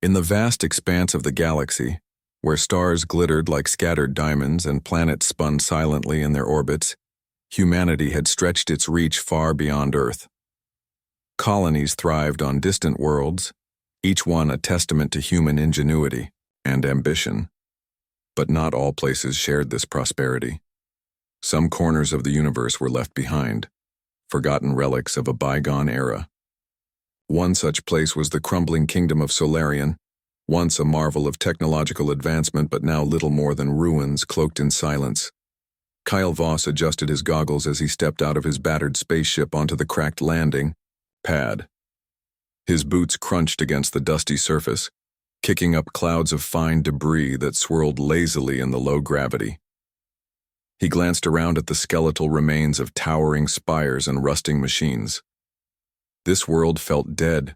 In the vast expanse of the galaxy, where stars glittered like scattered diamonds and planets spun silently in their orbits, humanity had stretched its reach far beyond Earth. Colonies thrived on distant worlds, each one a testament to human ingenuity and ambition. But not all places shared this prosperity. Some corners of the universe were left behind, forgotten relics of a bygone era. One such place was the crumbling kingdom of Solarian, once a marvel of technological advancement but now little more than ruins cloaked in silence. Kyle Voss adjusted his goggles as he stepped out of his battered spaceship onto the cracked landing pad. His boots crunched against the dusty surface, kicking up clouds of fine debris that swirled lazily in the low gravity. He glanced around at the skeletal remains of towering spires and rusting machines. This world felt dead,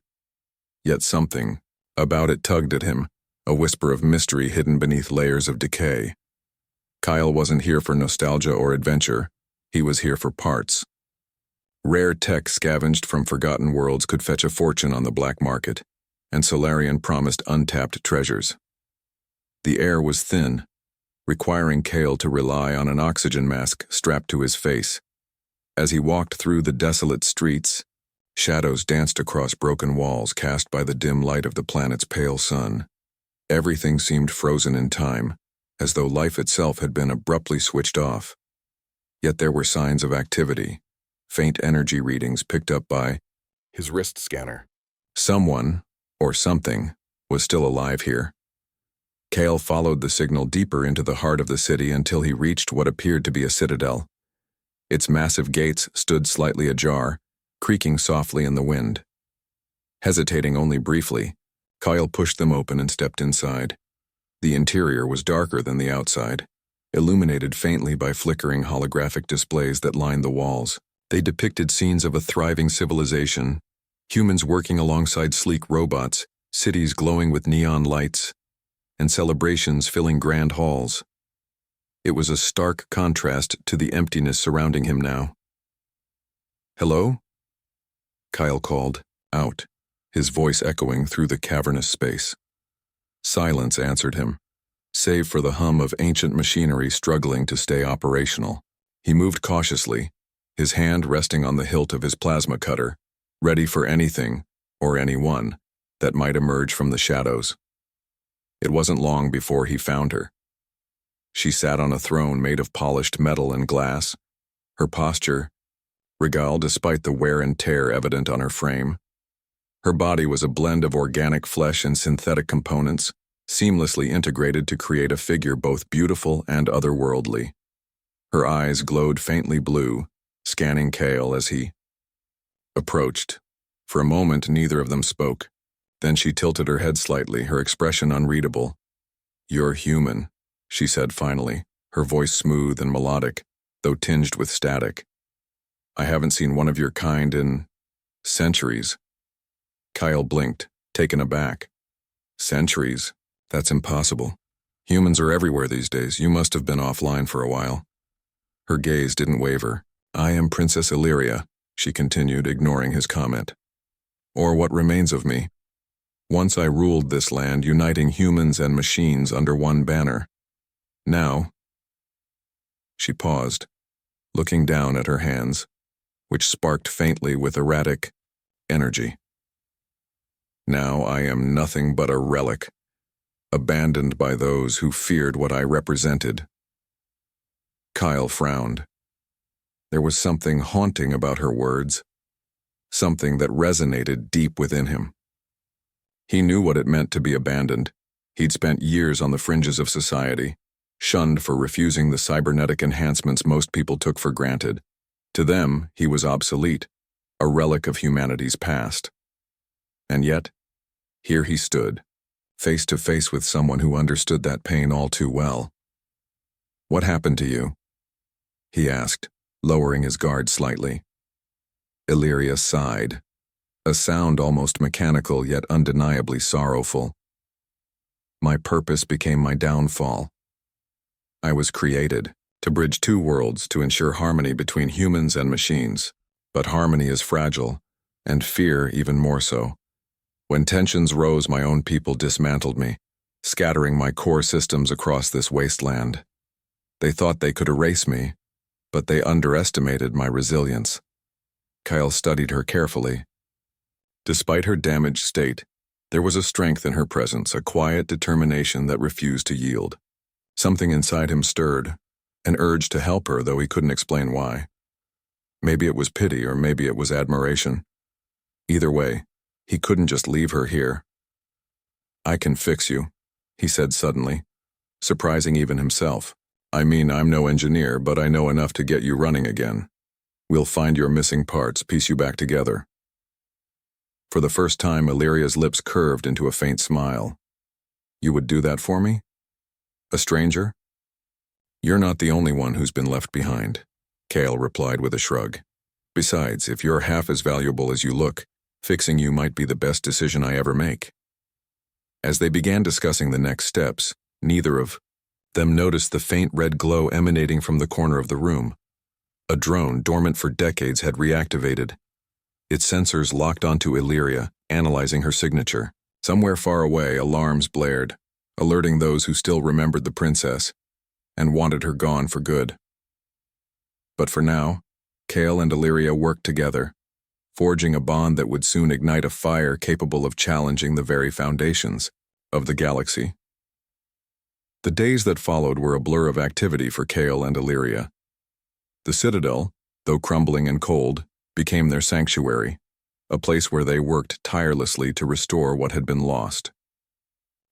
yet something about it tugged at him, a whisper of mystery hidden beneath layers of decay. Kyle wasn't here for nostalgia or adventure. He was here for parts. Rare tech scavenged from forgotten worlds could fetch a fortune on the black market, and Solarian promised untapped treasures. The air was thin, requiring Kale to rely on an oxygen mask strapped to his face. As he walked through the desolate streets, shadows danced across broken walls cast by the dim light of the planet's pale sun. Everything seemed frozen in time, as though life itself had been abruptly switched off. Yet there were signs of activity, faint energy readings picked up by his wrist scanner. Someone, or something, was still alive here. Kale followed the signal deeper into the heart of the city until he reached what appeared to be a citadel. Its massive gates stood slightly ajar, creaking softly in the wind. Hesitating only briefly, Kyle pushed them open and stepped inside. The interior was darker than the outside, illuminated faintly by flickering holographic displays that lined the walls. They depicted scenes of a thriving civilization, humans working alongside sleek robots, cities glowing with neon lights, and celebrations filling grand halls. It was a stark contrast to the emptiness surrounding him now. "Hello?" Kyle called, out, his voice echoing through the cavernous space. Silence answered him, save for the hum of ancient machinery struggling to stay operational. He moved cautiously, his hand resting on the hilt of his plasma cutter, ready for anything, or anyone, that might emerge from the shadows. It wasn't long before he found her. She sat on a throne made of polished metal and glass, her posture regal despite the wear and tear evident on her frame. Her body was a blend of organic flesh and synthetic components, seamlessly integrated to create a figure both beautiful and otherworldly. Her eyes glowed faintly blue, scanning Kale as he approached. For a moment, neither of them spoke. Then she tilted her head slightly, her expression unreadable. "You're human," she said finally, her voice smooth and melodic, though tinged with static. "I haven't seen one of your kind in centuries." Kyle blinked, taken aback. "Centuries? That's impossible. Humans are everywhere these days. You must have been offline for a while." Her gaze didn't waver. "I am Princess Illyria," she continued, ignoring his comment. "Or what remains of me. Once I ruled this land, uniting humans and machines under one banner. Now—" She paused, looking down at her hands, which sparked faintly with erratic energy. "Now I am nothing but a relic, abandoned by those who feared what I represented." Kyle frowned. There was something haunting about her words, something that resonated deep within him. He knew what it meant to be abandoned. He'd spent years on the fringes of society, shunned for refusing the cybernetic enhancements most people took for granted. To them, he was obsolete, a relic of humanity's past. And yet, here he stood, face to face with someone who understood that pain all too well. "What happened to you?" he asked, lowering his guard slightly. Illyria sighed, a sound almost mechanical yet undeniably sorrowful. "My purpose became my downfall. I was created to bridge two worlds to ensure harmony between humans and machines. But harmony is fragile, and fear even more so. When tensions rose, my own people dismantled me, scattering my core systems across this wasteland. They thought they could erase me, but they underestimated my resilience. Kyle studied her carefully. Despite her damaged state, there was a strength in her presence, a quiet determination that refused to yield. Something inside him stirred, an urge to help her, though he couldn't explain why. Maybe it was pity, or maybe it was admiration. Either way, he couldn't just leave her here. "I can fix you," he said suddenly, surprising even himself. "I mean, I'm no engineer, but I know enough to get you running again. We'll find your missing parts, piece you back together." For the first time, Illyria's lips curved into a faint smile. "You would do that for me? A stranger?" "You're not the only one who's been left behind," Kale replied with a shrug. "Besides, if you're half as valuable as you look, fixing you might be the best decision I ever make." As they began discussing the next steps, neither of them noticed the faint red glow emanating from the corner of the room. A drone dormant for decades had reactivated. Its sensors locked onto Illyria, analyzing her signature. Somewhere far away, alarms blared, alerting those who still remembered the princess and wanted her gone for good. But for now, Kale and Illyria worked together, forging a bond that would soon ignite a fire capable of challenging the very foundations of the galaxy. The days that followed were a blur of activity for Kale and Illyria. The Citadel, though crumbling and cold, became their sanctuary, a place where they worked tirelessly to restore what had been lost.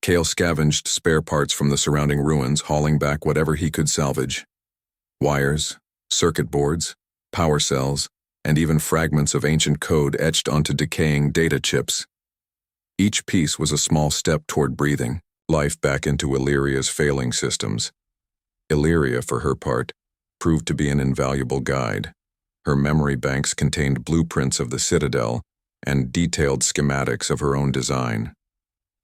Kale scavenged spare parts from the surrounding ruins, hauling back whatever he could salvage. Wires, circuit boards, power cells, and even fragments of ancient code etched onto decaying data chips. Each piece was a small step toward breathing life back into Illyria's failing systems. Illyria, for her part, proved to be an invaluable guide. Her memory banks contained blueprints of the Citadel and detailed schematics of her own design.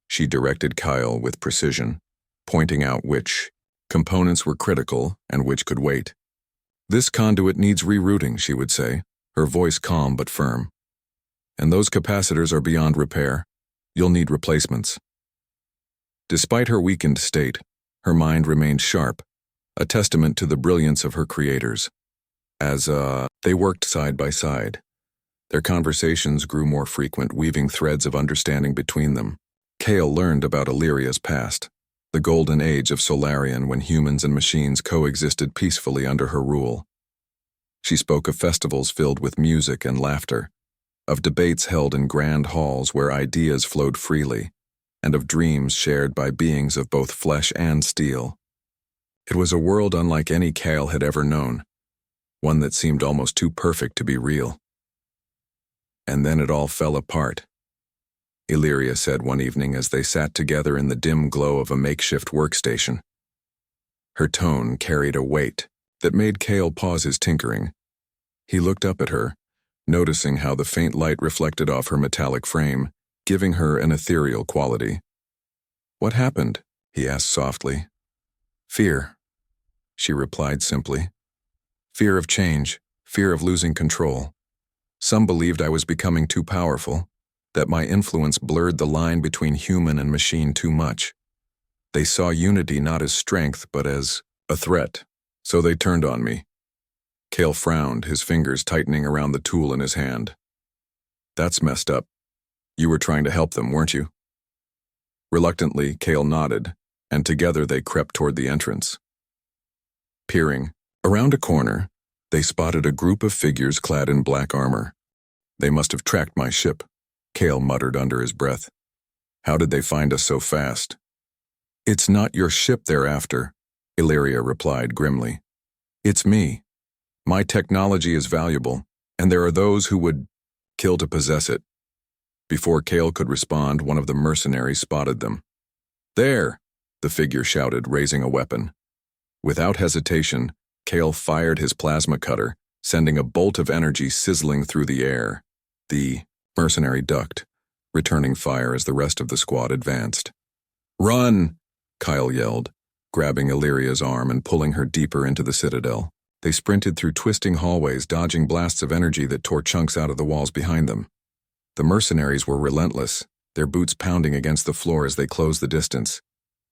She directed Kyle with precision, pointing out which components were critical and which could wait. "This conduit needs rerouting," she would say, her voice calm but firm. "And those capacitors are beyond repair. You'll need replacements." Despite her weakened state, her mind remained sharp, a testament to the brilliance of her creators. As they worked side by side, their conversations grew more frequent, weaving threads of understanding between them. Kale learned about Illyria's past, the golden age of Solarian when humans and machines coexisted peacefully under her rule. She spoke of festivals filled with music and laughter, of debates held in grand halls where ideas flowed freely, and of dreams shared by beings of both flesh and steel. It was a world unlike any Kale had ever known, one that seemed almost too perfect to be real. And then it all fell apart, Illyria said one evening as they sat together in the dim glow of a makeshift workstation. Her tone carried a weight that made Kale pause his tinkering. He looked up at her, noticing how the faint light reflected off her metallic frame, giving her an ethereal quality. "What happened?" he asked softly. "Fear," she replied simply. "Fear of change, fear of losing control. Some believed I was becoming too powerful, that my influence blurred the line between human and machine too much. They saw unity not as strength but as a threat, so they turned on me." Kale frowned, his fingers tightening around the tool in his hand. "That's messed up. You were trying to help them, weren't you?" Reluctantly, Kale nodded, and together they crept toward the entrance. Peering around a corner, they spotted a group of figures clad in black armor. "They must have tracked my ship," Kale muttered under his breath. "How did they find us so fast?" "It's not your ship they're after," Illyria replied grimly. "It's me. My technology is valuable, and there are those who would kill to possess it." Before Kale could respond, one of the mercenaries spotted them. "There!" the figure shouted, raising a weapon. Without hesitation, Kale fired his plasma cutter, sending a bolt of energy sizzling through the air. The mercenary ducked, returning fire as the rest of the squad advanced. "Run!" Kyle yelled, grabbing Illyria's arm and pulling her deeper into the Citadel. They sprinted through twisting hallways, dodging blasts of energy that tore chunks out of the walls behind them. The mercenaries were relentless, their boots pounding against the floor as they closed the distance.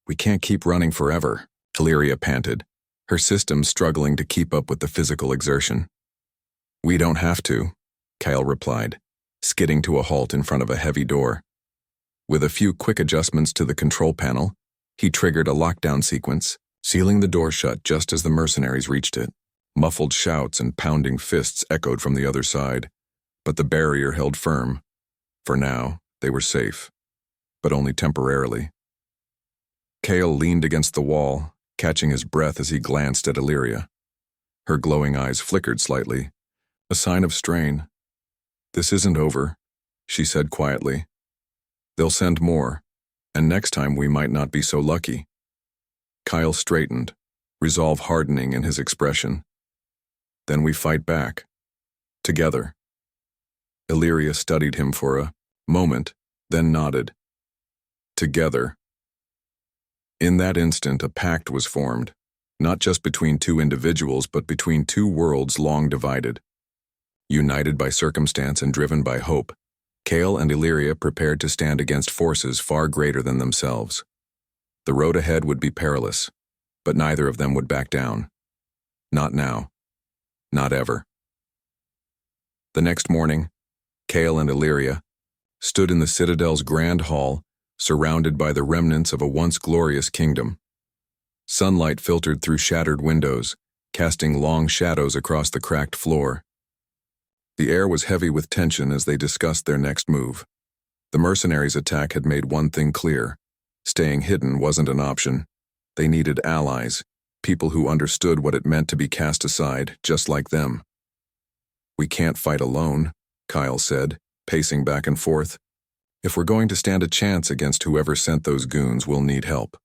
"We can't keep running forever," Illyria panted, her system struggling to keep up with the physical exertion. "We don't have to," Kyle replied, skidding to a halt in front of a heavy door. With a few quick adjustments to the control panel, he triggered a lockdown sequence, sealing the door shut just as the mercenaries reached it. Muffled shouts and pounding fists echoed from the other side, but the barrier held firm. For now, they were safe, but only temporarily. Kale leaned against the wall, catching his breath as he glanced at Illyria. Her glowing eyes flickered slightly, a sign of strain. "This isn't over," she said quietly. "They'll send more, and next time we might not be so lucky." Kyle straightened, resolve hardening in his expression. "Then we fight back. Together." Illyria studied him for a moment, then nodded. Together. In that instant, a pact was formed, not just between two individuals, but between two worlds long divided. United by circumstance and driven by hope, Kale and Illyria prepared to stand against forces far greater than themselves. The road ahead would be perilous, but neither of them would back down. Not now. Not ever. The next morning, Kale and Illyria stood in the Citadel's grand hall, surrounded by the remnants of a once glorious kingdom. Sunlight filtered through shattered windows, casting long shadows across the cracked floor. The air was heavy with tension as they discussed their next move. The mercenaries' attack had made one thing clear: staying hidden wasn't an option. They needed allies, people who understood what it meant to be cast aside, just like them. "We can't fight alone," Kyle said, pacing back and forth. "If we're going to stand a chance against whoever sent those goons, we'll need help."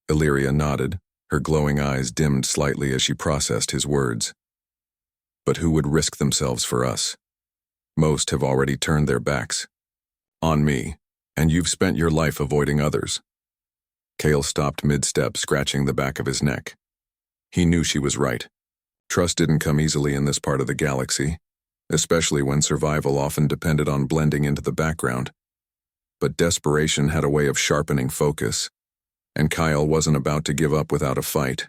Illyria nodded, her glowing eyes dimmed slightly as she processed his words. "But who would risk themselves for us? Most have already turned their backs. On me, and you've spent your life avoiding others." Kale stopped mid-step, scratching the back of his neck. He knew she was right. Trust didn't come easily in this part of the galaxy, especially when survival often depended on blending into the background. But desperation had a way of sharpening focus, and Kyle wasn't about to give up without a fight.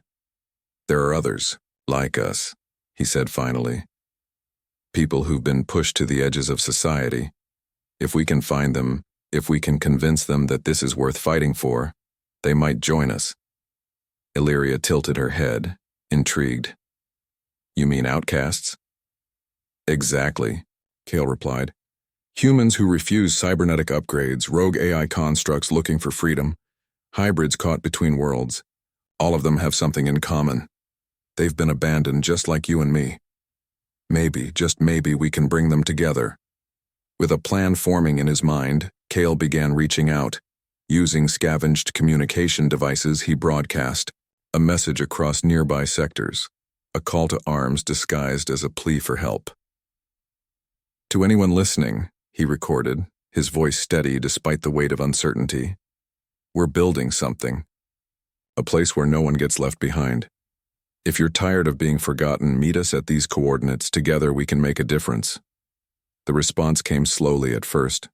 "There are others, like us," he said finally. "People who've been pushed to the edges of society. If we can find them, if we can convince them that this is worth fighting for, they might join us." Illyria tilted her head, intrigued. "You mean outcasts?" "Exactly," Kale replied. "Humans who refuse cybernetic upgrades, rogue AI constructs looking for freedom, hybrids caught between worlds. All of them have something in common. They've been abandoned just like you and me. Maybe, just maybe, we can bring them together." With a plan forming in his mind, Kale began reaching out. Using scavenged communication devices, he broadcast a message across nearby sectors, a call to arms disguised as a plea for help. "To anyone listening," he recorded, his voice steady despite the weight of uncertainty, "we're building something. A place where no one gets left behind. If you're tired of being forgotten, meet us at these coordinates. Together we can make a difference." The response came slowly at first.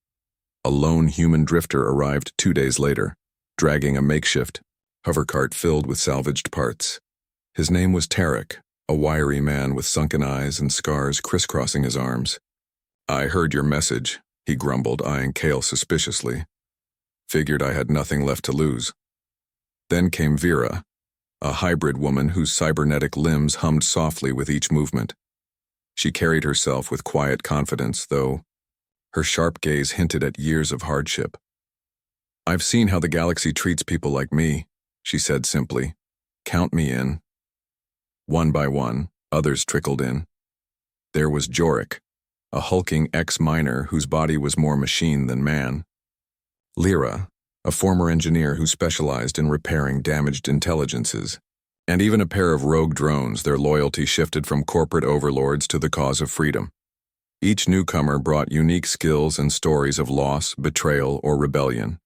A lone human drifter arrived 2 days later, dragging a makeshift hovercart filled with salvaged parts. His name was Tarek, a wiry man with sunken eyes and scars crisscrossing his arms. "I heard your message," he grumbled, eyeing Kale suspiciously. "Figured I had nothing left to lose." Then came Vera, a hybrid woman whose cybernetic limbs hummed softly with each movement. She carried herself with quiet confidence, though her sharp gaze hinted at years of hardship. "I've seen how the galaxy treats people like me," she said simply. "Count me in." One by one, others trickled in. There was Jorik, a hulking ex-miner whose body was more machine than man. Lyra, a former engineer who specialized in repairing damaged intelligences. And even a pair of rogue drones, their loyalty shifted from corporate overlords to the cause of freedom. Each newcomer brought unique skills and stories of loss, betrayal, or rebellion.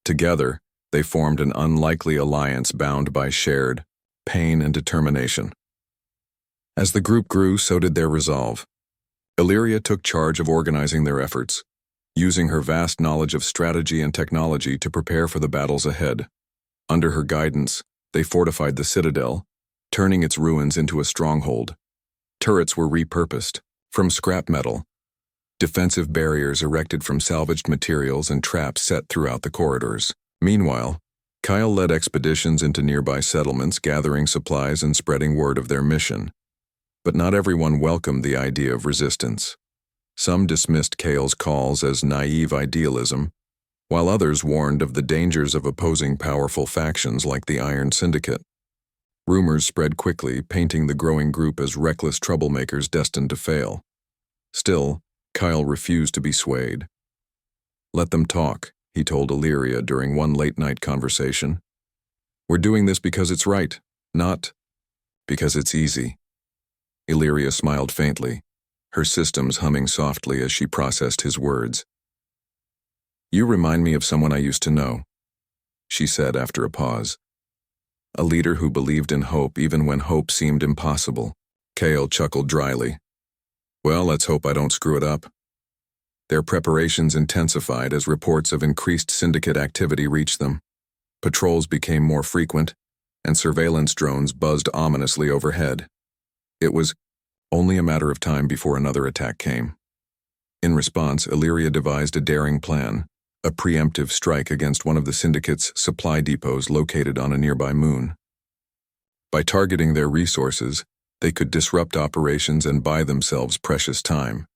Together, they formed an unlikely alliance bound by shared pain and determination. As the group grew, so did their resolve. Illyria took charge of organizing their efforts. using her vast knowledge of strategy and technology to prepare for the battles ahead. Under her guidance, they fortified the citadel, turning its ruins into a stronghold. Turrets were repurposed, from scrap metal. Defensive barriers erected from salvaged materials and traps set throughout the corridors. Meanwhile, Kyle led expeditions into nearby settlements, gathering supplies and spreading word of their mission. But not everyone welcomed the idea of resistance. Some dismissed Kale's calls as naive idealism, while others warned of the dangers of opposing powerful factions like the Iron Syndicate. Rumors spread quickly, painting the growing group as reckless troublemakers destined to fail. Still, Kyle refused to be swayed. "Let them talk," he told Illyria during one late-night conversation. "We're doing this because it's right, not because it's easy." Illyria smiled faintly, her systems humming softly as she processed his words. "You remind me of someone I used to know," she said after a pause. "A leader who believed in hope even when hope seemed impossible." Kale chuckled dryly. "Well, let's hope I don't screw it up." Their preparations intensified as reports of increased syndicate activity reached them. Patrols became more frequent, and surveillance drones buzzed ominously overhead. It was only a matter of time before another attack came. In response, Illyria devised a daring plan, a preemptive strike against one of the syndicate's supply depots located on a nearby moon. By targeting their resources, they could disrupt operations and buy themselves precious time.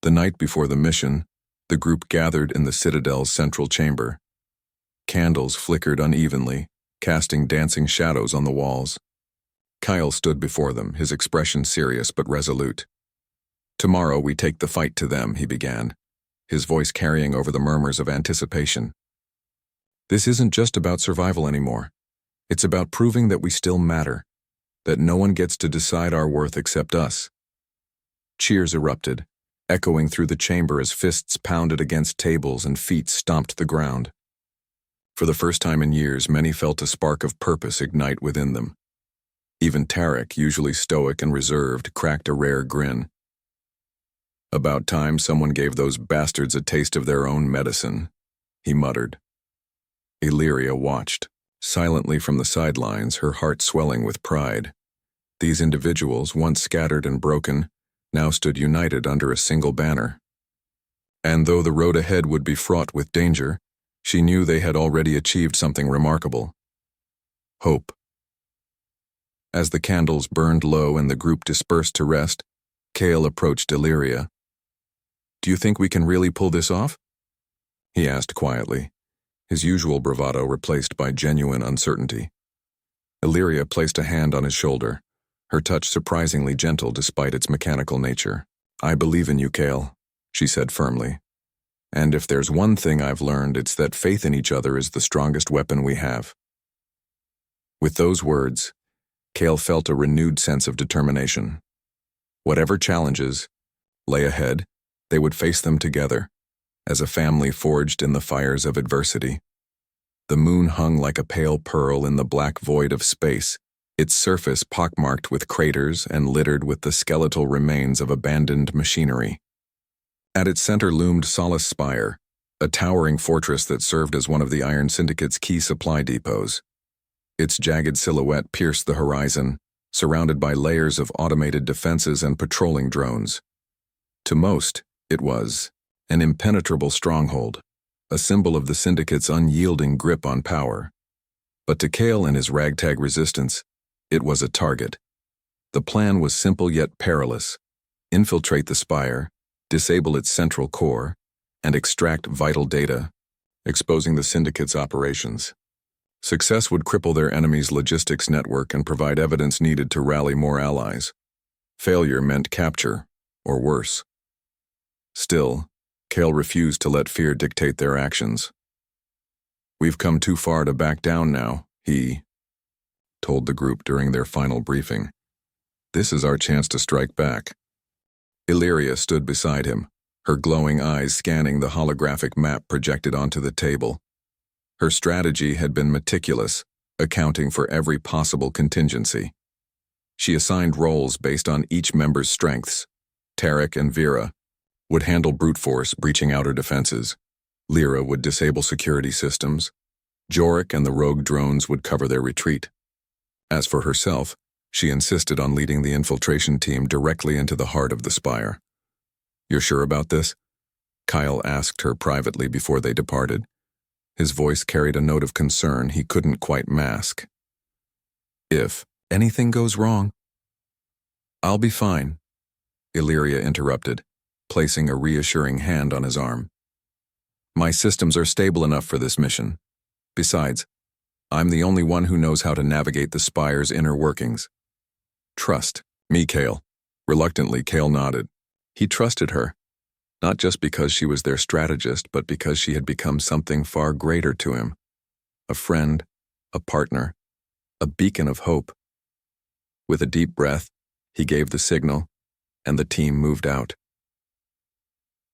The night before the mission, the group gathered in the Citadel's central chamber. Candles flickered unevenly, casting dancing shadows on the walls. Kyle stood before them, his expression serious but resolute. "Tomorrow we take the fight to them," he began, his voice carrying over the murmurs of anticipation. "This isn't just about survival anymore. It's about proving that we still matter, that no one gets to decide our worth except us." Cheers erupted, echoing through the chamber as fists pounded against tables and feet stomped the ground. For the first time in years, many felt a spark of purpose ignite within them. Even Tarek, usually stoic and reserved, cracked a rare grin. "About time someone gave those bastards a taste of their own medicine," he muttered. Illyria watched, silently from the sidelines, her heart swelling with pride. These individuals, once scattered and broken, now stood united under a single banner. And though the road ahead would be fraught with danger, she knew they had already achieved something remarkable. Hope. As the candles burned low and the group dispersed to rest, Kale approached Illyria. "Do you think we can really pull this off?" he asked quietly, his usual bravado replaced by genuine uncertainty. Illyria placed a hand on his shoulder, her touch surprisingly gentle despite its mechanical nature. "I believe in you, Kale," she said firmly. "And if there's one thing I've learned, it's that faith in each other is the strongest weapon we have." With those words, Kale felt a renewed sense of determination. Whatever challenges lay ahead, they would face them together, as a family forged in the fires of adversity. The moon hung like a pale pearl in the black void of space, its surface pockmarked with craters and littered with the skeletal remains of abandoned machinery. At its center loomed Solace Spire, a towering fortress that served as one of the Iron Syndicate's key supply depots. Its jagged silhouette pierced the horizon, surrounded by layers of automated defenses and patrolling drones. To most, it was an impenetrable stronghold, a symbol of the Syndicate's unyielding grip on power. But to Kale and his ragtag resistance, it was a target. The plan was simple yet perilous: infiltrate the spire, disable its central core, and extract vital data, exposing the Syndicate's operations. Success would cripple their enemy's logistics network and provide evidence needed to rally more allies. Failure meant capture, or worse. Still, Kale refused to let fear dictate their actions. "We've come too far to back down now," he told the group during their final briefing. "This is our chance to strike back." Illyria stood beside him, her glowing eyes scanning the holographic map projected onto the table. Her strategy had been meticulous, accounting for every possible contingency. She assigned roles based on each member's strengths. Tarek and Vera, would handle brute force, breaching outer defenses. Lyra would disable security systems. Jorik and the rogue drones would cover their retreat. As for herself, she insisted on leading the infiltration team directly into the heart of the spire. "You're sure about this?" Kyle asked her privately before they departed. His voice carried a note of concern he couldn't quite mask. "If anything goes wrong..." "I'll be fine," Illyria interrupted, placing a reassuring hand on his arm. "My systems are stable enough for this mission. Besides, I'm the only one who knows how to navigate the spire's inner workings. Trust me, Kale." Reluctantly, Kale nodded. He trusted her, not just because she was their strategist, but because she had become something far greater to him. A friend, a partner, a beacon of hope. With a deep breath, he gave the signal, and the team moved out.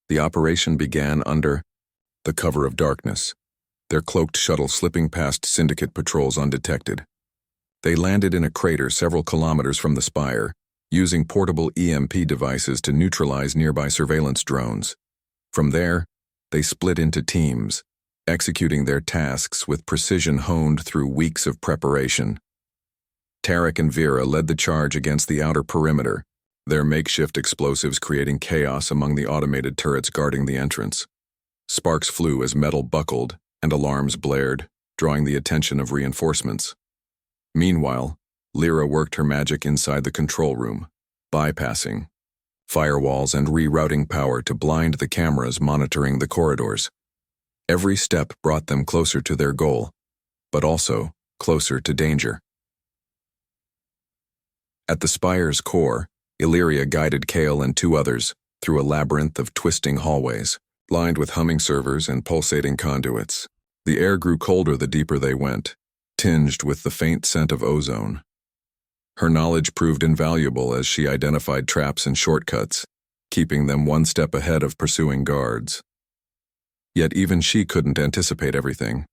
The operation began under the cover of darkness, their cloaked shuttle slipping past Syndicate patrols undetected. They landed in a crater several kilometers from the spire, using portable EMP devices to neutralize nearby surveillance drones. From there, they split into teams, executing their tasks with precision honed through weeks of preparation. Tarek and Vera led the charge against the outer perimeter, their makeshift explosives creating chaos among the automated turrets guarding the entrance. Sparks flew as metal buckled and alarms blared, drawing the attention of reinforcements. Meanwhile, Lyra worked her magic inside the control room, bypassing firewalls and rerouting power to blind the cameras monitoring the corridors. Every step brought them closer to their goal, but also closer to danger. At the spire's core, Illyria guided Kale and two others through a labyrinth of twisting hallways, lined with humming servers and pulsating conduits. The air grew colder the deeper they went, tinged with the faint scent of ozone. Her knowledge proved invaluable as she identified traps and shortcuts, keeping them one step ahead of pursuing guards. Yet even she couldn't anticipate everything.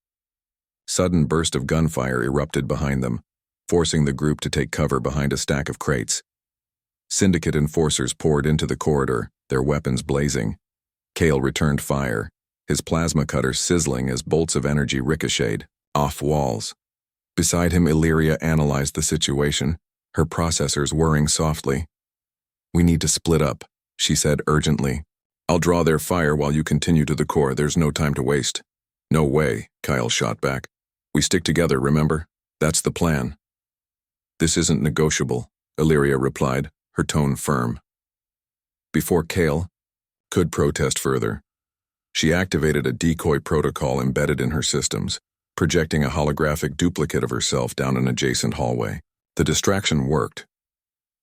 Sudden burst of gunfire erupted behind them, forcing the group to take cover behind a stack of crates. Syndicate enforcers poured into the corridor, their weapons blazing. Kale returned fire, his plasma cutter sizzling as bolts of energy ricocheted off walls. Beside him, Illyria analyzed the situation, her processors whirring softly. "We need to split up," she said urgently. "I'll draw their fire while you continue to the core. There's no time to waste." "No way," Kyle shot back. "We stick together, remember? That's the plan." "This isn't negotiable," Illyria replied, her tone firm. Before Kale could protest further, she activated a decoy protocol embedded in her systems, projecting a holographic duplicate of herself down an adjacent hallway. The distraction worked.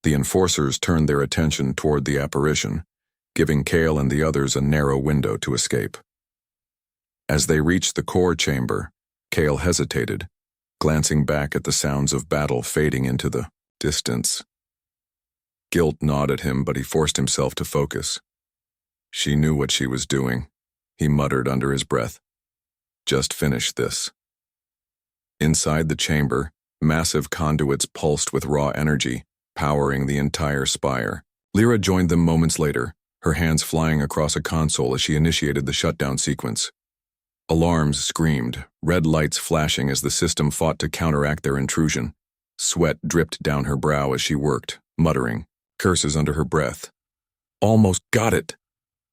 The enforcers turned their attention toward the apparition, giving Kale and the others a narrow window to escape. As they reached the core chamber, Kale hesitated, glancing back at the sounds of battle fading into the distance. Guilt gnawed at him, but he forced himself to focus. She knew what she was doing, he muttered under his breath. Just finish this. Inside the chamber, massive conduits pulsed with raw energy, powering the entire spire. Lyra joined them moments later, her hands flying across a console as she initiated the shutdown sequence. Alarms screamed, red lights flashing as the system fought to counteract their intrusion. Sweat dripped down her brow as she worked, muttering curses under her breath. "Almost got it!"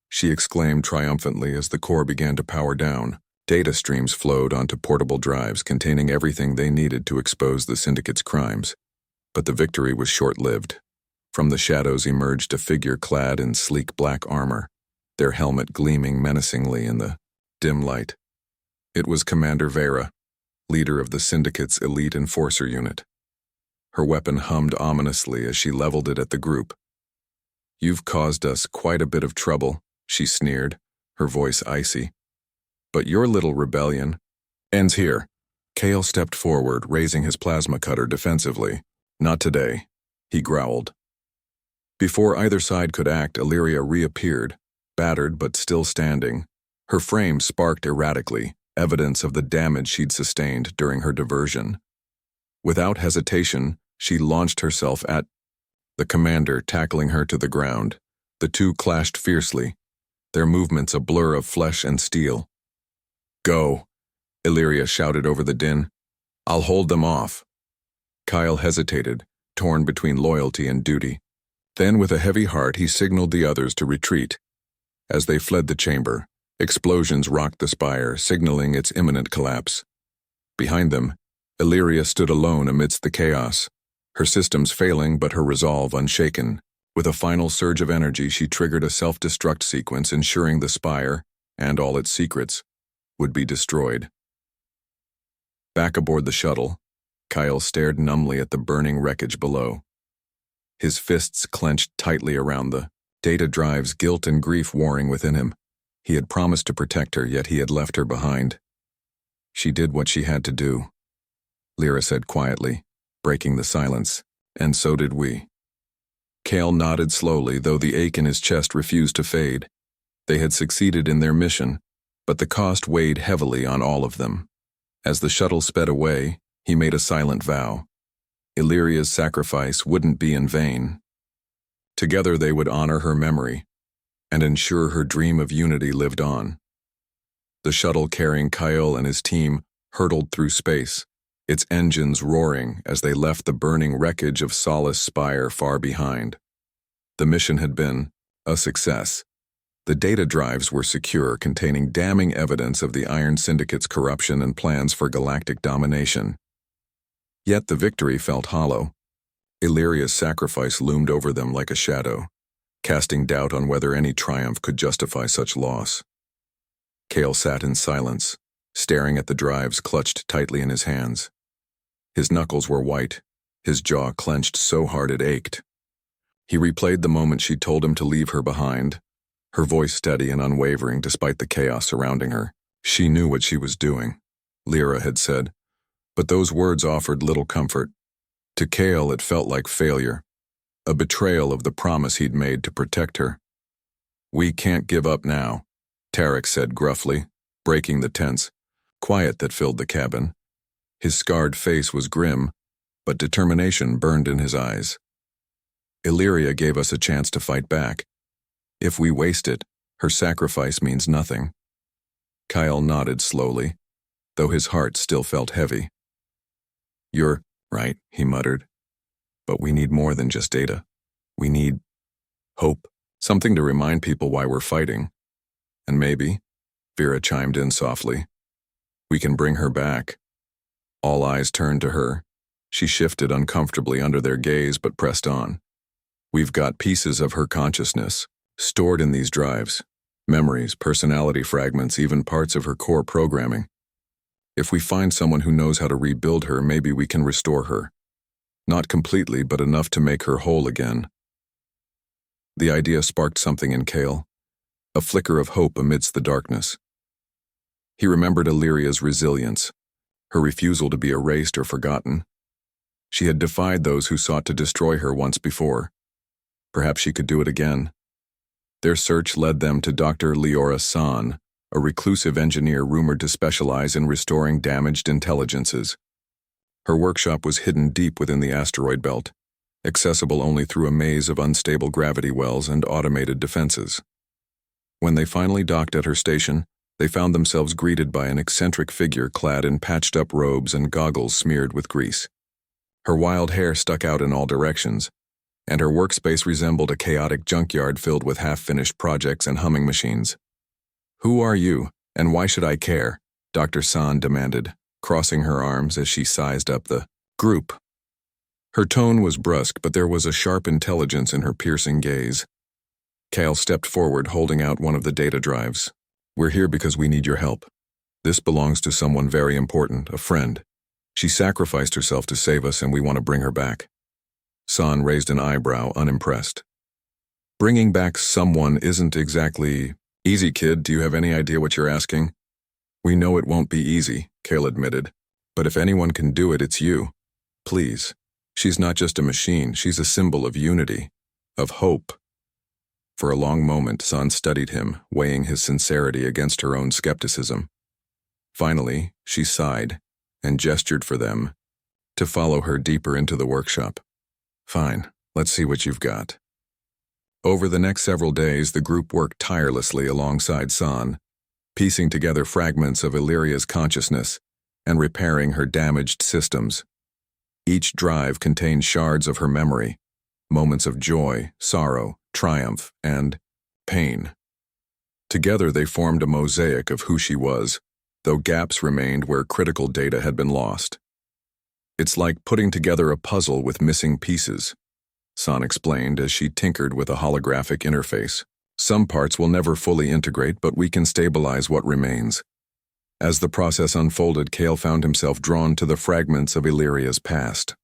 she exclaimed triumphantly as the core began to power down. Data streams flowed onto portable drives containing everything they needed to expose the Syndicate's crimes. But the victory was short-lived. From the shadows emerged a figure clad in sleek black armor, their helmet gleaming menacingly in the dim light. It was Commander Vera, leader of the Syndicate's elite enforcer unit. Her weapon hummed ominously as she leveled it at the group. "You've caused us quite a bit of trouble," she sneered, her voice icy. "But your little rebellion ends here." Kale stepped forward, raising his plasma cutter defensively. "Not today," he growled. Before either side could act, Illyria reappeared, battered but still standing. Her frame sparked erratically, evidence of the damage she'd sustained during her diversion. Without hesitation, she launched herself at the commander, tackling her to the ground. The two clashed fiercely, their movements a blur of flesh and steel. "Go," Illyria shouted over the din. "I'll hold them off." Kyle hesitated, torn between loyalty and duty. Then, with a heavy heart, he signaled the others to retreat. As they fled the chamber, explosions rocked the spire, signaling its imminent collapse. Behind them, Illyria stood alone amidst the chaos, her systems failing but her resolve unshaken. With a final surge of energy, she triggered a self-destruct sequence, ensuring the spire, and all its secrets, would be destroyed. Back aboard the shuttle, Kyle stared numbly at the burning wreckage below. His fists clenched tightly around the data drives, guilt and grief warring within him. He had promised to protect her, yet he had left her behind. "She did what she had to do," Lyra said quietly, breaking the silence, "and so did we." Kale nodded slowly, though the ache in his chest refused to fade. They had succeeded in their mission, but the cost weighed heavily on all of them. As the shuttle sped away, he made a silent vow. Illyria's sacrifice wouldn't be in vain. Together they would honor her memory and ensure her dream of unity lived on. The shuttle carrying Kyle and his team hurtled through space, its engines roaring as they left the burning wreckage of Solace Spire far behind. The mission had been a success. The data drives were secure, containing damning evidence of the Iron Syndicate's corruption and plans for galactic domination. Yet the victory felt hollow. Illyria's sacrifice loomed over them like a shadow, casting doubt on whether any triumph could justify such loss. Kale sat in silence, staring at the drives clutched tightly in his hands. His knuckles were white, his jaw clenched so hard it ached. He replayed the moment she told him to leave her behind, her voice steady and unwavering despite the chaos surrounding her. She knew what she was doing, Lyra had said, but those words offered little comfort. To Kale it felt like failure, a betrayal of the promise he'd made to protect her. "We can't give up now," Tarek said gruffly, breaking the tense quiet that filled the cabin. His scarred face was grim, but determination burned in his eyes. "Illyria gave us a chance to fight back. If we waste it, her sacrifice means nothing." Kyle nodded slowly, though his heart still felt heavy. "You're right," he muttered. "But we need more than just data. We need hope, something to remind people why we're fighting. And maybe," Vera chimed in softly, "we can bring her back." All eyes turned to her. She shifted uncomfortably under their gaze but pressed on. "We've got pieces of her consciousness stored in these drives, memories, personality fragments, even parts of her core programming. If we find someone who knows how to rebuild her, maybe we can restore her. Not completely, but enough to make her whole again." The idea sparked something in Kale, a flicker of hope amidst the darkness. He remembered Illyria's resilience, her refusal to be erased or forgotten. She had defied those who sought to destroy her once before. Perhaps she could do it again. Their search led them to Dr. Leora San, a reclusive engineer rumored to specialize in restoring damaged intelligences. Her workshop was hidden deep within the asteroid belt, accessible only through a maze of unstable gravity wells and automated defenses. When they finally docked at her station, they found themselves greeted by an eccentric figure clad in patched-up robes and goggles smeared with grease. Her wild hair stuck out in all directions, and her workspace resembled a chaotic junkyard filled with half-finished projects and humming machines. "Who are you, and why should I care?" Dr. San demanded, crossing her arms as she sized up the group. Her tone was brusque, but there was a sharp intelligence in her piercing gaze. Kale stepped forward, holding out one of the data drives. "We're here because we need your help. This belongs to someone very important, a friend. She sacrificed herself to save us, and we want to bring her back." San raised an eyebrow, unimpressed. "Bringing back someone isn't exactly easy, kid. Do you have any idea what you're asking?" "We know it won't be easy," Kale admitted. "But if anyone can do it, it's you. Please. She's not just a machine, she's a symbol of unity, of hope." For a long moment, San studied him, weighing his sincerity against her own skepticism. Finally, she sighed and gestured for them to follow her deeper into the workshop. "Fine, let's see what you've got." Over the next several days, the group worked tirelessly alongside San, piecing together fragments of Illyria's consciousness and repairing her damaged systems. Each drive contained shards of her memory, moments of joy, sorrow, triumph, and pain. Together they formed a mosaic of who she was, though gaps remained where critical data had been lost. "It's like putting together a puzzle with missing pieces," San explained as she tinkered with a holographic interface. "Some parts will never fully integrate, but we can stabilize what remains." As the process unfolded, Kale found himself drawn to the fragments of Illyria's past.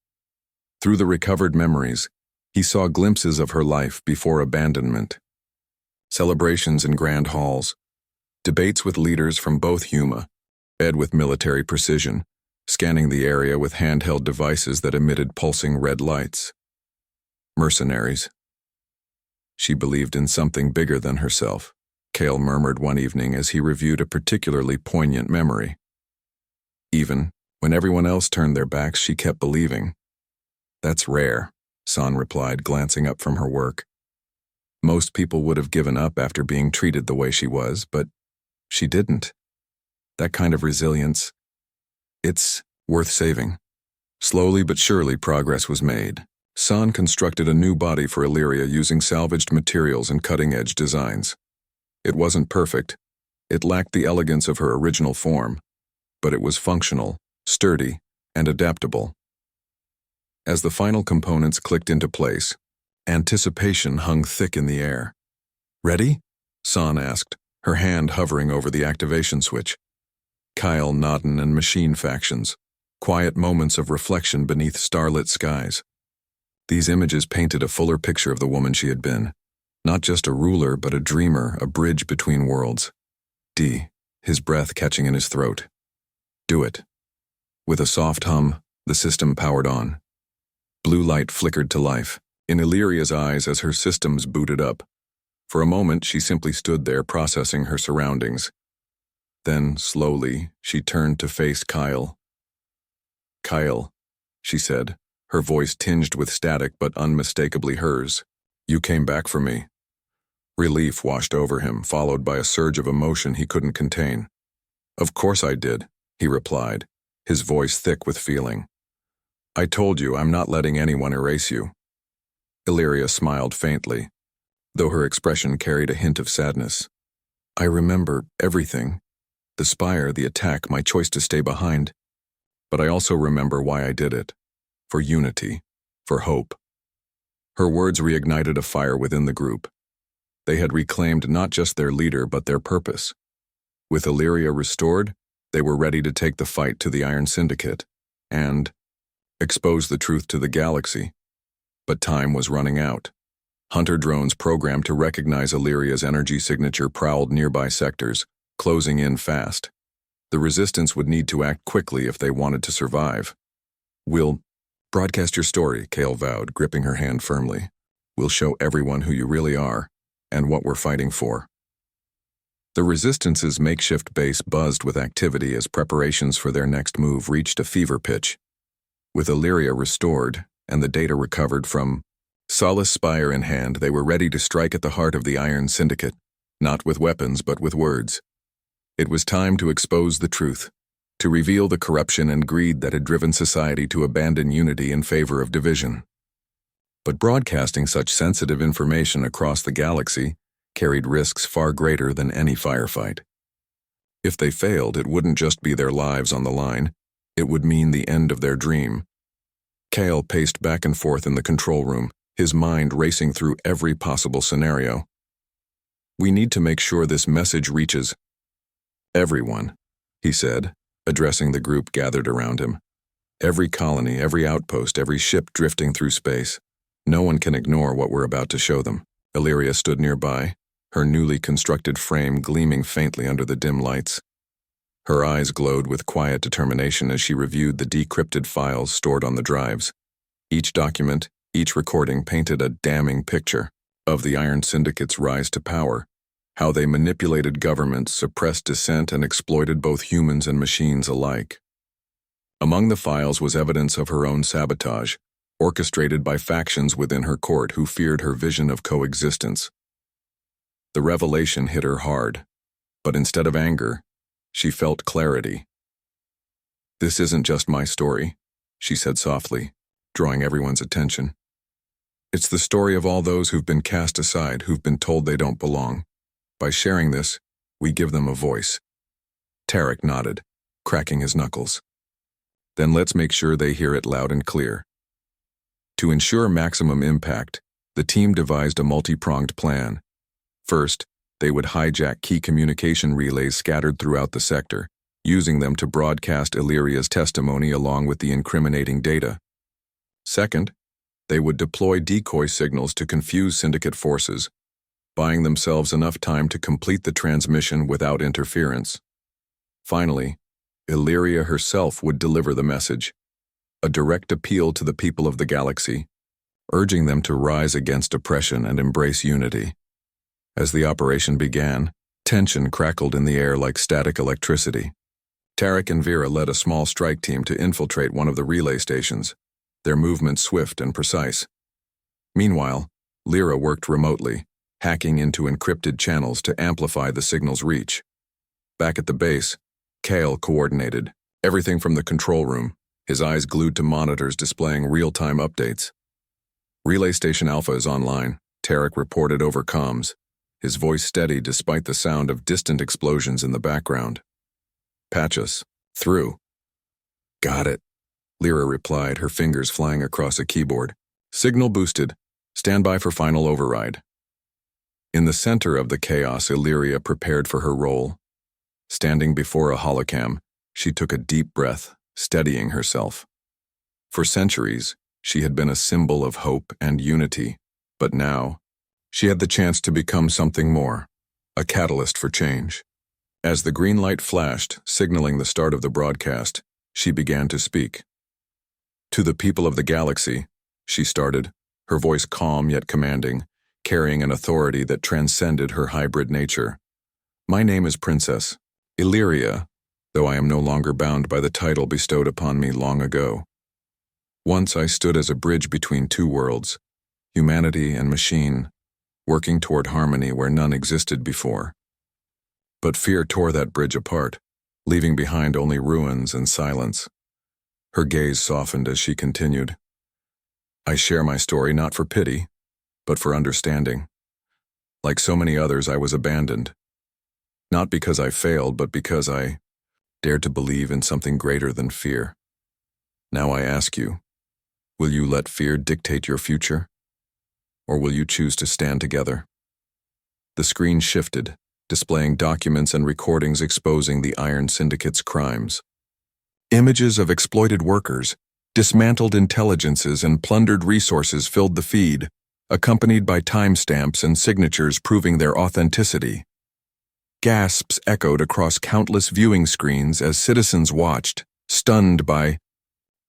Through the recovered memories, he saw glimpses of her life before abandonment. Celebrations in grand halls, debates with leaders from both Huma, fed with military precision, scanning the area with handheld devices that emitted pulsing red lights. Mercenaries. She believed in something bigger than herself, Kale murmured one evening as he reviewed a particularly poignant memory. Even when everyone else turned their backs, she kept believing. "That's rare," San replied, glancing up from her work. "Most people would have given up after being treated the way she was, but she didn't. That kind of resilience, it's worth saving." Slowly but surely progress was made. San constructed a new body for Illyria using salvaged materials and cutting-edge designs. It wasn't perfect. It lacked the elegance of her original form, but it was functional, sturdy, and adaptable. As the final components clicked into place, anticipation hung thick in the air. "Ready?" San asked, her hand hovering over the activation switch. Kyle, Nodden, and machine factions, quiet moments of reflection beneath starlit skies. These images painted a fuller picture of the woman she had been. Not just a ruler, but a dreamer, a bridge between worlds. His breath catching in his throat. "Do it." With a soft hum, the system powered on. Blue light flickered to life in Illyria's eyes as her systems booted up. For a moment, she simply stood there processing her surroundings. Then, slowly, she turned to face Kyle. "Kyle," she said, her voice tinged with static but unmistakably hers. "You came back for me." Relief washed over him, followed by a surge of emotion he couldn't contain. "Of course I did," he replied, his voice thick with feeling. "I told you I'm not letting anyone erase you." Illyria smiled faintly, though her expression carried a hint of sadness. "I remember everything. The spire, the attack, my choice to stay behind. But I also remember why I did it. For unity. For hope." Her words reignited a fire within the group. They had reclaimed not just their leader, but their purpose. With Illyria restored, they were ready to take the fight to the Iron Syndicate and expose the truth to the galaxy. But time was running out. Hunter drones programmed to recognize Illyria's energy signature prowled nearby sectors, closing in fast. The resistance would need to act quickly if they wanted to survive. "We'll broadcast your story," Kale vowed, gripping her hand firmly. "We'll show everyone who you really are and what we're fighting for." The Resistance's makeshift base buzzed with activity as preparations for their next move reached a fever pitch. With Illyria restored and the data recovered from Solace Spire in hand, they were ready to strike at the heart of the Iron Syndicate, not with weapons but with words. It was time to expose the truth, to reveal the corruption and greed that had driven society to abandon unity in favor of division. But broadcasting such sensitive information across the galaxy carried risks far greater than any firefight. If they failed, it wouldn't just be their lives on the line, it would mean the end of their dream. Kale paced back and forth in the control room, his mind racing through every possible scenario. "We need to make sure this message reaches everyone," he said, addressing the group gathered around him. "Every colony, every outpost, every ship drifting through space. No one can ignore what we're about to show them." Illyria stood nearby, her newly constructed frame gleaming faintly under the dim lights. Her eyes glowed with quiet determination as she reviewed the decrypted files stored on the drives. Each document, each recording painted a damning picture of the Iron Syndicate's rise to power, how they manipulated governments, suppressed dissent, and exploited both humans and machines alike. Among the files was evidence of her own sabotage, orchestrated by factions within her court who feared her vision of coexistence. The revelation hit her hard, but instead of anger, she felt clarity. "This isn't just my story," she said softly, drawing everyone's attention. "It's the story of all those who've been cast aside, who've been told they don't belong. By sharing this, we give them a voice." Tarek nodded, cracking his knuckles. "Then let's make sure they hear it loud and clear." To ensure maximum impact, the team devised a multi-pronged plan. First, they would hijack key communication relays scattered throughout the sector, using them to broadcast Illyria's testimony along with the incriminating data. Second, they would deploy decoy signals to confuse syndicate forces, buying themselves enough time to complete the transmission without interference. Finally, Illyria herself would deliver the message, a direct appeal to the people of the galaxy, urging them to rise against oppression and embrace unity. As the operation began, tension crackled in the air like static electricity. Tarek and Vera led a small strike team to infiltrate one of the relay stations, their movements swift and precise. Meanwhile, Lyra worked remotely, hacking into encrypted channels to amplify the signal's reach. Back at the base, Kale coordinated everything from the control room, his eyes glued to monitors displaying real-time updates. "Relay Station Alpha is online," Tarek reported over comms, his voice steady despite the sound of distant explosions in the background. "Patch us through." "Got it," Lyra replied, her fingers flying across a keyboard. "Signal boosted. Stand by for final override." In the center of the chaos, Illyria prepared for her role. Standing before a holocam, she took a deep breath, steadying herself. For centuries, she had been a symbol of hope and unity, but now, she had the chance to become something more, a catalyst for change. As the green light flashed, signaling the start of the broadcast, she began to speak. "To the people of the galaxy," she started, her voice calm yet commanding, carrying an authority that transcended her hybrid nature. "My name is Princess Illyria, though I am no longer bound by the title bestowed upon me long ago. Once I stood as a bridge between two worlds, humanity and machine, working toward harmony where none existed before. But fear tore that bridge apart, leaving behind only ruins and silence." Her gaze softened as she continued. "I share my story not for pity, but for understanding. Like so many others, I was abandoned. Not because I failed, but because I dared to believe in something greater than fear. Now I ask you, will you let fear dictate your future? Or will you choose to stand together?" The screen shifted, displaying documents and recordings exposing the Iron Syndicate's crimes. Images of exploited workers, dismantled intelligences, and plundered resources filled the feed, accompanied by timestamps and signatures proving their authenticity. Gasps echoed across countless viewing screens as citizens watched, stunned by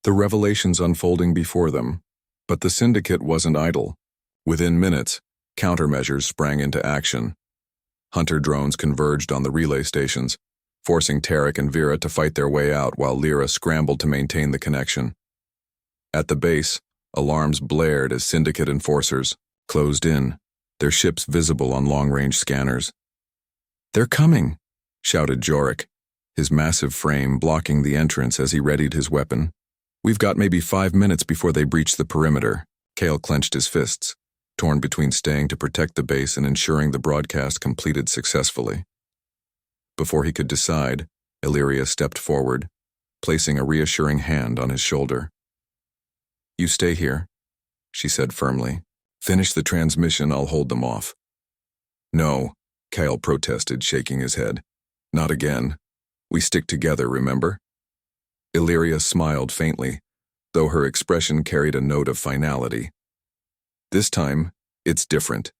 the revelations unfolding before them. But the syndicate wasn't idle. Within minutes, countermeasures sprang into action. Hunter drones converged on the relay stations, forcing Tarek and Vera to fight their way out while Lyra scrambled to maintain the connection. At the base, alarms blared as syndicate enforcers closed in, their ships visible on long-range scanners. "They're coming," shouted Jorik, his massive frame blocking the entrance as he readied his weapon. "We've got maybe 5 minutes before they breach the perimeter." Kale clenched his fists, torn between staying to protect the base and ensuring the broadcast completed successfully. Before he could decide, Illyria stepped forward, placing a reassuring hand on his shoulder. "You stay here," she said firmly. "Finish the transmission, I'll hold them off." "No," Kyle protested, shaking his head. "Not again. We stick together, remember?" Illyria smiled faintly, though her expression carried a note of finality. "This time, it's different.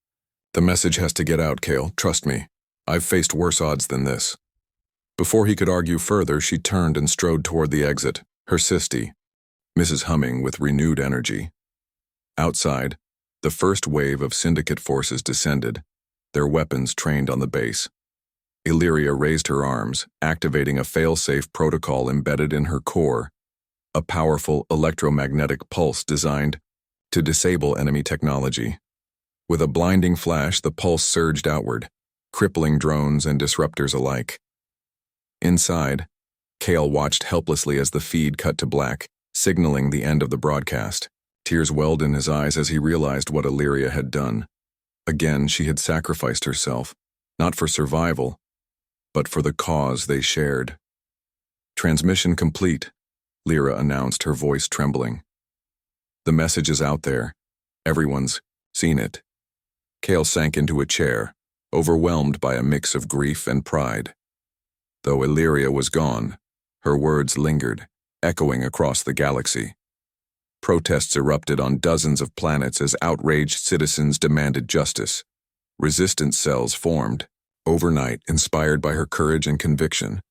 The message has to get out, Kale, trust me. I've faced worse odds than this." Before he could argue further, she turned and strode toward the exit, her sisty, Mrs. Humming, with renewed energy. Outside, the first wave of syndicate forces descended, their weapons trained on the base. Illyria raised her arms, activating a fail-safe protocol embedded in her core, a powerful electromagnetic pulse designed to disable enemy technology. With a blinding flash, the pulse surged outward, crippling drones and disruptors alike. Inside, Kale watched helplessly as the feed cut to black, signaling the end of the broadcast. Tears welled in his eyes as he realized what Illyria had done. Again, she had sacrificed herself, not for survival, but for the cause they shared. "Transmission complete," Lyra announced, her voice trembling. "The message is out there. Everyone's seen it." Kale sank into a chair, overwhelmed by a mix of grief and pride. Though Illyria was gone, her words lingered, echoing across the galaxy. Protests erupted on dozens of planets as outraged citizens demanded justice. Resistance cells formed, overnight, inspired by her courage and conviction.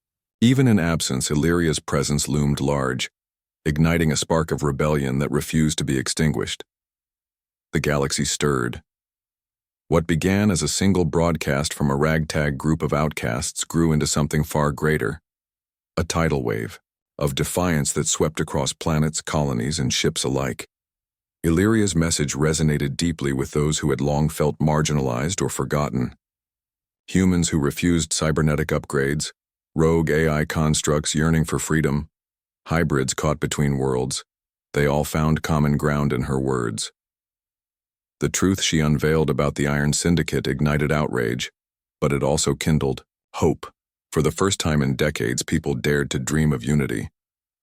Even in absence, Illyria's presence loomed large, igniting a spark of rebellion that refused to be extinguished. The galaxy stirred. What began as a single broadcast from a ragtag group of outcasts grew into something far greater. A tidal wave of defiance that swept across planets, colonies, and ships alike. Illyria's message resonated deeply with those who had long felt marginalized or forgotten. Humans who refused cybernetic upgrades, rogue AI constructs yearning for freedom, hybrids caught between worlds, they all found common ground in her words. The truth she unveiled about the Iron Syndicate ignited outrage, but it also kindled hope. For the first time in decades, people dared to dream of unity.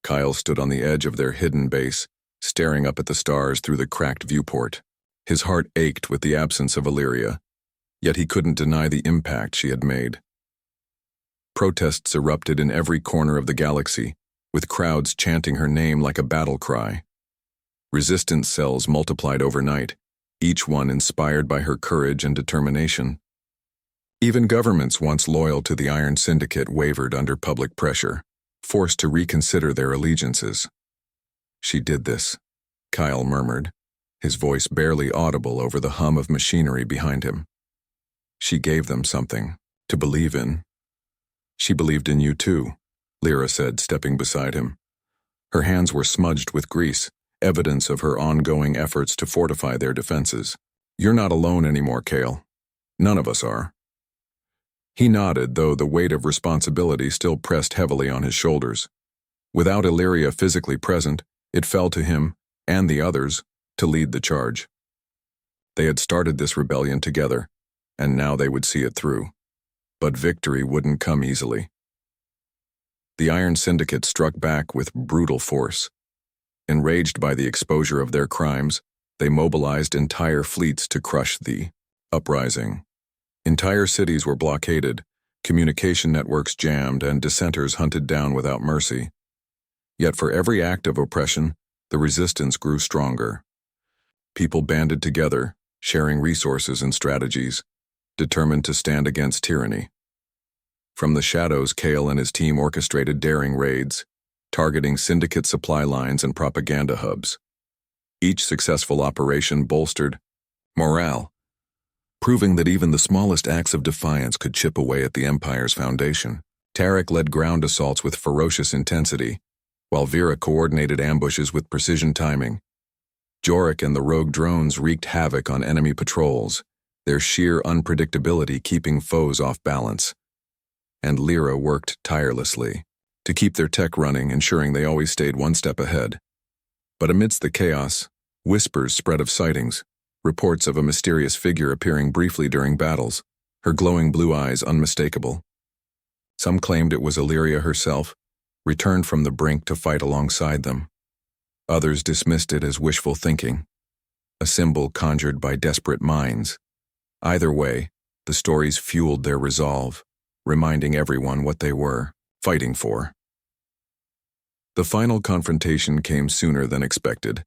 Kyle stood on the edge of their hidden base, staring up at the stars through the cracked viewport. His heart ached with the absence of Illyria, yet he couldn't deny the impact she had made. Protests erupted in every corner of the galaxy, with crowds chanting her name like a battle cry. Resistance cells multiplied overnight, each one inspired by her courage and determination. Even governments once loyal to the Iron Syndicate wavered under public pressure, forced to reconsider their allegiances. "She did this," Kyle murmured, his voice barely audible over the hum of machinery behind him. "She gave them something to believe in." "She believed in you too," Lyra said, stepping beside him. Her hands were smudged with grease, evidence of her ongoing efforts to fortify their defenses. "You're not alone anymore, Kale. None of us are." He nodded, though the weight of responsibility still pressed heavily on his shoulders. Without Illyria physically present, it fell to him, and the others, to lead the charge. They had started this rebellion together, and now they would see it through. But victory wouldn't come easily. The Iron Syndicate struck back with brutal force. Enraged by the exposure of their crimes, they mobilized entire fleets to crush the uprising. Entire cities were blockaded, communication networks jammed, and dissenters hunted down without mercy. Yet for every act of oppression, the resistance grew stronger. People banded together, sharing resources and strategies, determined to stand against tyranny. From the shadows, Kale and his team orchestrated daring raids, targeting syndicate supply lines and propaganda hubs. Each successful operation bolstered morale, proving that even the smallest acts of defiance could chip away at the Empire's foundation. Tarek led ground assaults with ferocious intensity, while Vera coordinated ambushes with precision timing. Jorik and the rogue drones wreaked havoc on enemy patrols, their sheer unpredictability keeping foes off balance. And Lyra worked tirelessly to keep their tech running, ensuring they always stayed one step ahead. But amidst the chaos, whispers spread of sightings, reports of a mysterious figure appearing briefly during battles, her glowing blue eyes unmistakable. Some claimed it was Illyria herself, returned from the brink to fight alongside them. Others dismissed it as wishful thinking, a symbol conjured by desperate minds. Either way, the stories fueled their resolve, reminding everyone what they were fighting for. The final confrontation came sooner than expected.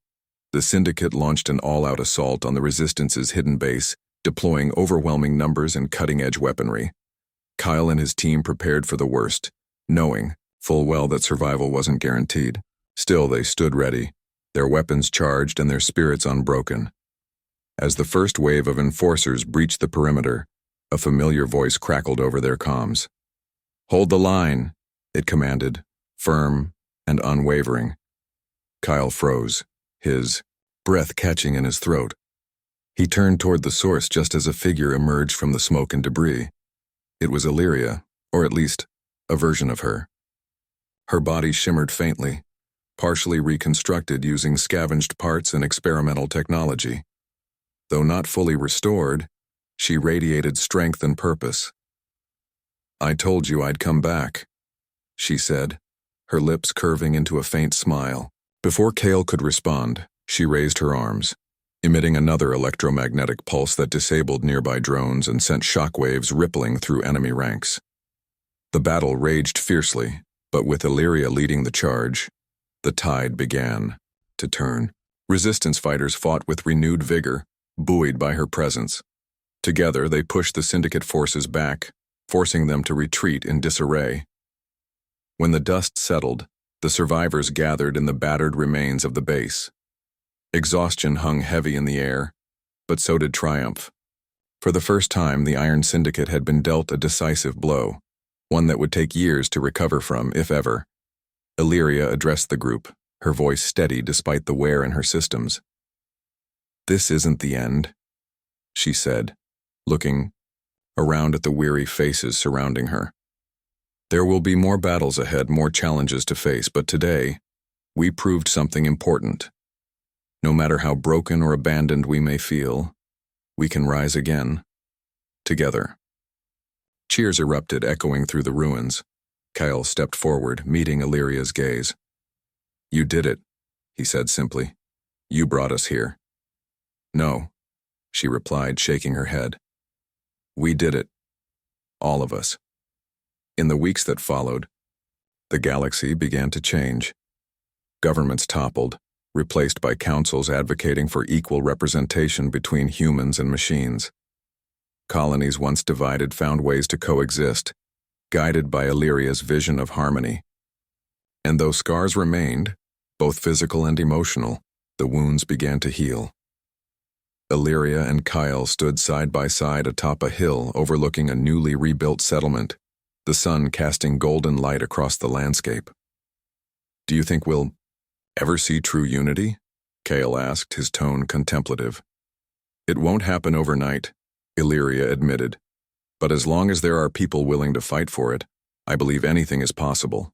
The Syndicate launched an all-out assault on the Resistance's hidden base, deploying overwhelming numbers and cutting-edge weaponry. Kyle and his team prepared for the worst, knowing full well that survival wasn't guaranteed. Still, they stood ready, their weapons charged and their spirits unbroken. As the first wave of enforcers breached the perimeter, a familiar voice crackled over their comms. "Hold the line," it commanded, firm and unwavering. Kyle froze, his breath catching in his throat. He turned toward the source just as a figure emerged from the smoke and debris. It was Illyria, or at least, a version of her. Her body shimmered faintly, partially reconstructed using scavenged parts and experimental technology. Though not fully restored, she radiated strength and purpose. "I told you I'd come back," she said, her lips curving into a faint smile. Before Kale could respond, she raised her arms, emitting another electromagnetic pulse that disabled nearby drones and sent shockwaves rippling through enemy ranks. The battle raged fiercely, but with Illyria leading the charge, the tide began to turn. Resistance fighters fought with renewed vigor, buoyed by her presence. Together, they pushed the Syndicate forces back, forcing them to retreat in disarray. When the dust settled, the survivors gathered in the battered remains of the base. Exhaustion hung heavy in the air, but so did triumph. For the first time, the Iron Syndicate had been dealt a decisive blow, one that would take years to recover from, if ever. Illyria addressed the group, her voice steady despite the wear in her systems. "This isn't the end," she said, looking around at the weary faces surrounding her. "There will be more battles ahead, more challenges to face, but today, we proved something important. No matter how broken or abandoned we may feel, we can rise again, together." Cheers erupted, echoing through the ruins. Kyle stepped forward, meeting Illyria's gaze. "You did it," he said simply. "You brought us here." "No," she replied, shaking her head. "We did it. All of us." In the weeks that followed, the galaxy began to change. Governments toppled, replaced by councils advocating for equal representation between humans and machines. Colonies once divided found ways to coexist, guided by Illyria's vision of harmony. And though scars remained, both physical and emotional, the wounds began to heal. Illyria and Kyle stood side by side atop a hill overlooking a newly rebuilt settlement, the sun casting golden light across the landscape. "Do you think we'll ever see true unity?" Kale asked, his tone contemplative. "It won't happen overnight," Illyria admitted. "But as long as there are people willing to fight for it, I believe anything is possible."